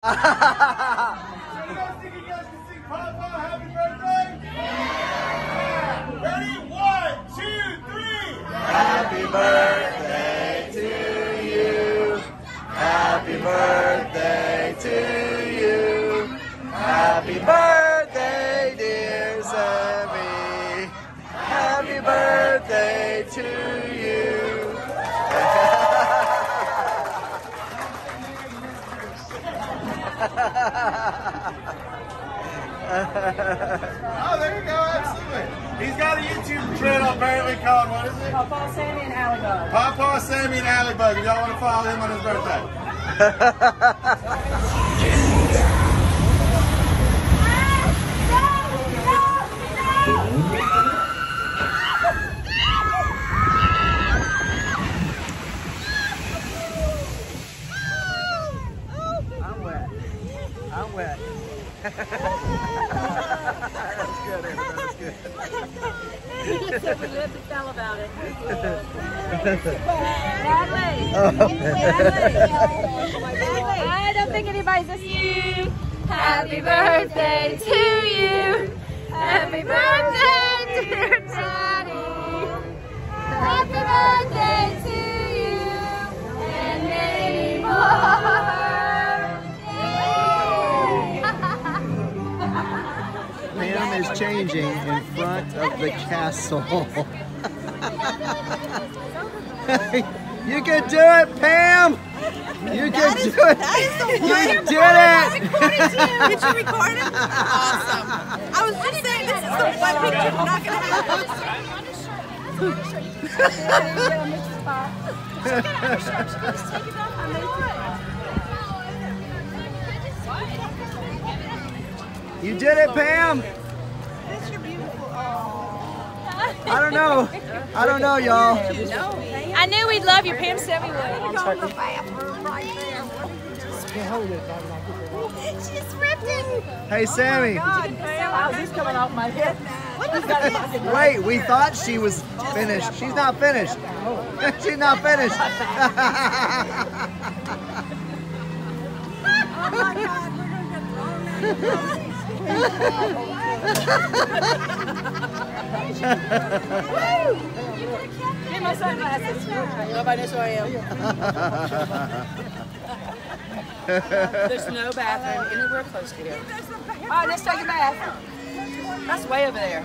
You guys think you guys can sing Pawpaw happy birthday? Yeah. Ready? 1, 2, 3. Happy birthday to you. Happy birthday to you. Happy birthday, dear Sammy. Happy birthday to you. Oh, there you go, absolutely. He's got a YouTube channel apparently called, what is it? Pawpaw, Sammy, and Alley. Pawpaw, Sammy, and Alley. If y'all want to follow him on his birthday. I'm wet. That's good, Ava. That's good. We lived to tell about it. Natalie! I don't think anybody's listening. Happy birthday to you. Happy birthday, dear Daddy. Happy birthday to you. And many more. Pam is changing in front of the castle. You can do it, Pam! You can do it! You did it! Did you record it? Awesome. I was just saying, this is the one picture we're not going to have. You did it, Pam! I don't know, y'all. I knew we'd love you. Pam said we would. She's ripped it. Hey, Sammy. He's coming off my head. Wait, we thought she was finished. She's not finished. She's not finished. Oh my God, we're going to get thrown Get my sunglasses. Nobody knows who I am. There's no bathroom anywhere close to here. All right, let's take a bath. That's way over there.